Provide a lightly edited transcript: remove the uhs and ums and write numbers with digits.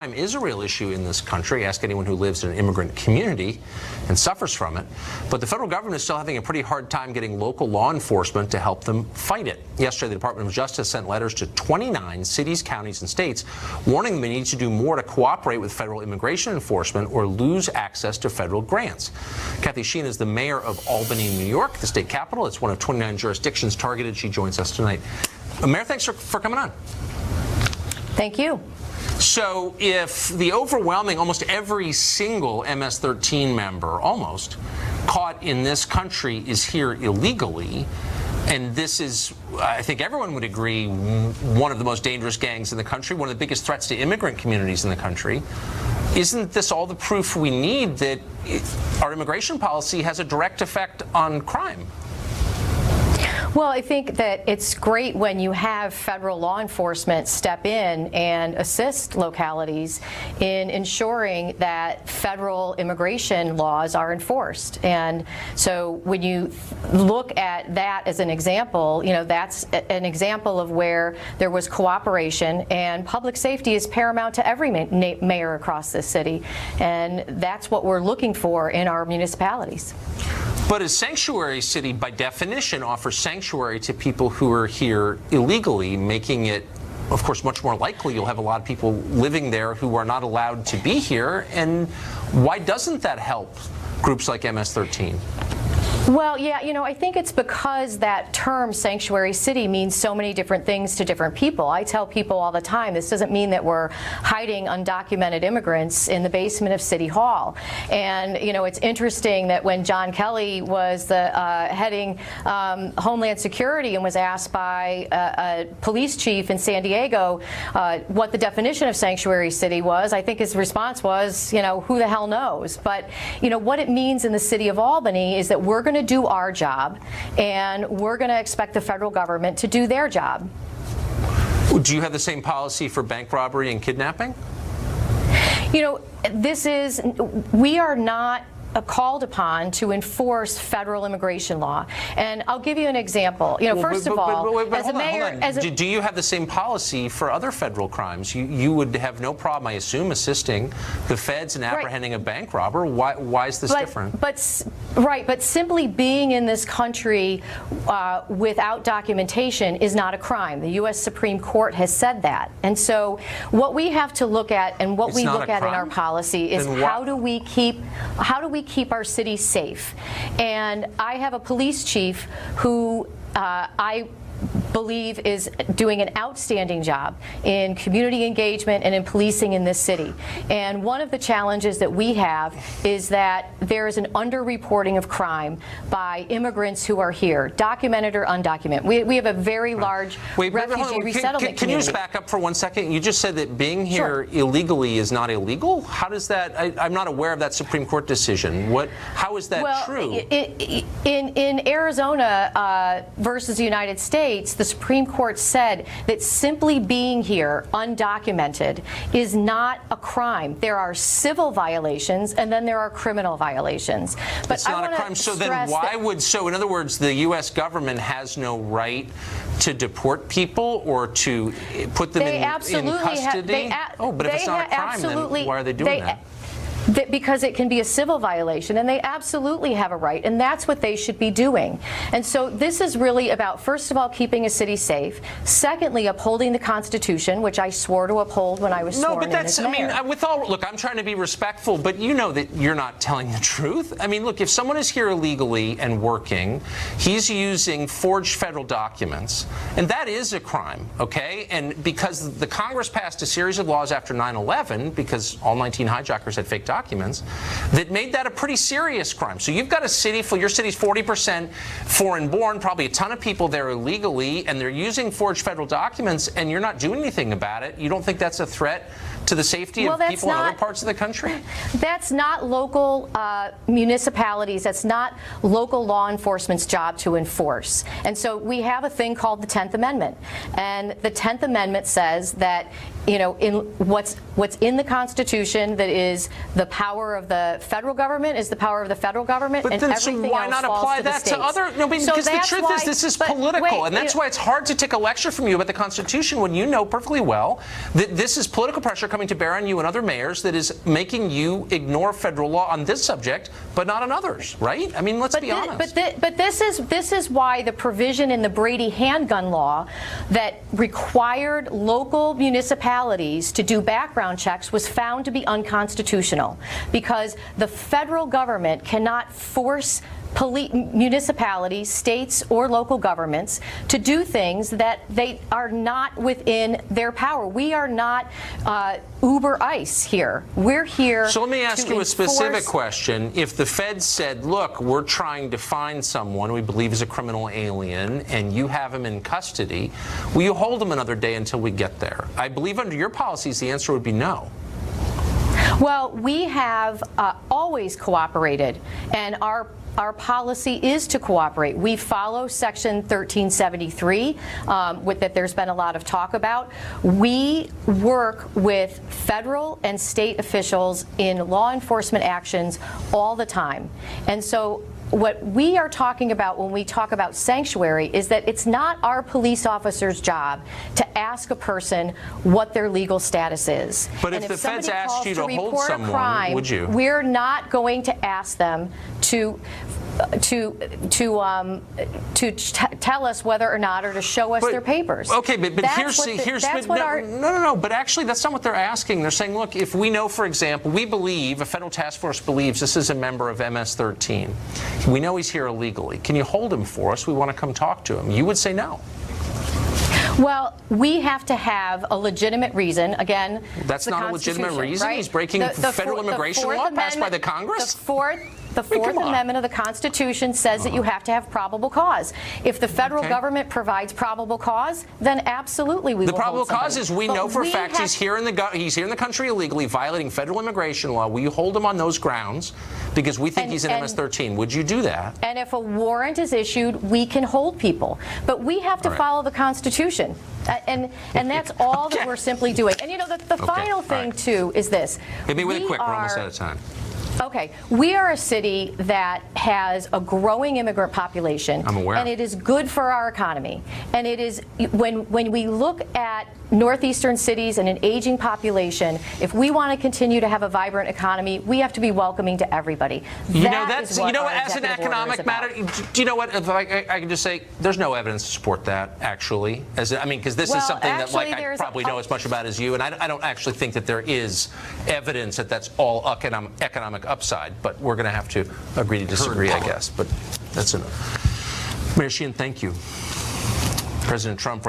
Is a real issue in this country. Ask anyone who lives in an immigrant community and suffers from it. But the federal government is still having a pretty hard time getting local law enforcement to help them fight it. Yesterday, the Department of Justice sent letters to 29 cities, counties, and states warning them they need to do more to cooperate with federal immigration enforcement or lose access to federal grants. Kathy Sheehan is the mayor of Albany, New York, the state capital. It's one of 29 jurisdictions targeted. She joins us tonight. Mayor, thanks for coming on. Thank you. So if the overwhelming, almost every single MS-13 member, almost, caught in this country is here illegally, and this is, I think everyone would agree, one of the most dangerous gangs in the country, one of the biggest threats to immigrant communities in the country, isn't this all the proof we need that our immigration policy has a direct effect on crime? Well, I think that it's great when you have federal law enforcement step in and assist localities in ensuring that federal immigration laws are enforced. And so when you look at that as an example, you know, that's an example of where there was cooperation, and public safety is paramount to every mayor across this city. And that's what we're looking for in our municipalities. But a sanctuary city, by definition, offers sanctuary to people who are here illegally, making it, of course, much more likely you'll have a lot of people living there who are not allowed to be here. And why doesn't that help groups like MS-13? Well, yeah, you know, I think it's because that term sanctuary city means so many different things to different people. I tell people all the time, this doesn't mean that we're hiding undocumented immigrants in the basement of City Hall. And, you know, it's interesting that when John Kelly was the heading Homeland Security and was asked by a police chief in San Diego what the definition of sanctuary city was, I think his response was, you know, who the hell knows? But, you know, what it means in the city of Albany is that we're going to do our job, and we're going to expect the federal government to do their job. Do you have the same policy for bank robbery and kidnapping? You know, we are not called upon to enforce federal immigration law. And I'll give you an example. You know, first of all, as a mayor, do you have the same policy for other federal crimes? You would have no problem, I assume, assisting the feds in apprehending a bank robber. Why is this different? But simply being in this country without documentation is not a crime. The U.S. Supreme Court has said that. And so what we have to look at, and what we look at in our policy, is how do we keep our city safe? And I have a police chief who I believe is doing an outstanding job in community engagement and in policing in this city. And one of the challenges that we have is that there is an underreporting of crime by immigrants who are here, documented or undocumented. We have a very large refugee resettlement community. Can you just back up for 1 second? You just said that being here illegally is not illegal. How does that? I'm not aware of that Supreme Court decision. How is that true? In Arizona versus the United States, the Supreme Court said that simply being here undocumented is not a crime. There are civil violations, and then there are criminal violations. But it's not a crime. So then why would, so in other words, the U.S. government has no right to deport people or to put them in custody? But if it's not a crime, then why are they doing that? Because it can be a civil violation, and they absolutely have a right, and that's what they should be doing. And so this is really about, first of all, keeping a city safe. Secondly, upholding the Constitution, which I swore to uphold when I was sworn in as mayor. I mean, look, I'm trying to be respectful, but you know that you're not telling the truth. I mean, look, if someone is here illegally and working, he's using forged federal documents, and that is a crime, okay? And because the Congress passed a series of laws after 9/11, because all 19 hijackers had fake documents, that made that a pretty serious crime. So you've got a city full, your city's 40% foreign born, probably a ton of people there illegally, and they're using forged federal documents, and you're not doing anything about it. You don't think that's a threat to the safety of people in other parts of the country? That's not local municipalities. That's not local law enforcement's job to enforce. And so we have a thing called the 10th Amendment. And the 10th Amendment says that in what's in the Constitution, that is the power of the federal government is the power of the federal government, but and then, everything so why else not falls apply to the that states. to other? No, because So the that's truth why, is this is but political, wait, and that's why it's hard to take a lecture from you about the Constitution when you know perfectly well that this is political pressure coming to bear on you and other mayors that is making you ignore federal law on this subject, but not on others, right? I mean, let's be honest. But this is why the provision in the Brady handgun law that required local municipalities to do background checks was found to be unconstitutional, because the federal government cannot force municipalities, states, or local governments to do things that they are not within their power. We are not Uber Ice here. We're here. So let me ask you a enforce. specific question. If the feds said, look, we're trying to find someone we believe is a criminal alien, and you have him in custody, will you hold him another day until we get there? I believe under your policies the answer would be no. Well, we have always cooperated, and our policy is to cooperate. We follow Section 1373, that there's been a lot of talk about. We work with federal and state officials in law enforcement actions all the time. And so what we are talking about when we talk about sanctuary is that it's not our police officer's job to ask a person what their legal status is. But and if the feds somebody asked calls you to hold report a someone, crime, would you? We're not going to ask them to tell us whether or not, or to show us their papers. Okay, but but actually that's not what they're asking. They're saying, look, if we know, for example, we believe, a federal task force believes this is a member of MS-13. We know he's here illegally. Can you hold him for us? We want to come talk to him. You would say no. Well, we have to have a legitimate reason. Again, that's not a legitimate reason. Right? He's breaking federal immigration law passed by the Congress. The Fourth Amendment of the Constitution says that you have to have probable cause. If the federal government provides probable cause, then absolutely we will hold somebody. The probable cause is we know for a fact he's here in the country illegally, violating federal immigration law. Will you hold him on those grounds because we think he's in MS-13? Would you do that? And if a warrant is issued, we can hold people. But we have to follow the Constitution. And that's all that we're simply doing. And the final thing, too, is this. Hit me with it quick. We're almost out of time. Okay. We are a city that has a growing immigrant population. I'm aware. And it is good for our economy. And it is, when we look at northeastern cities and an aging population, if we want to continue to have a vibrant economy, we have to be welcoming to everybody. As an economic matter, do you know what? If I can just say, there's no evidence to support that, actually. Because this is something that I probably know as much about as you, and I don't actually think that there is evidence that that's all economic upside. But we're going to have to agree to disagree, I guess. But that's enough. Mayor Sheehan, thank you. President Trump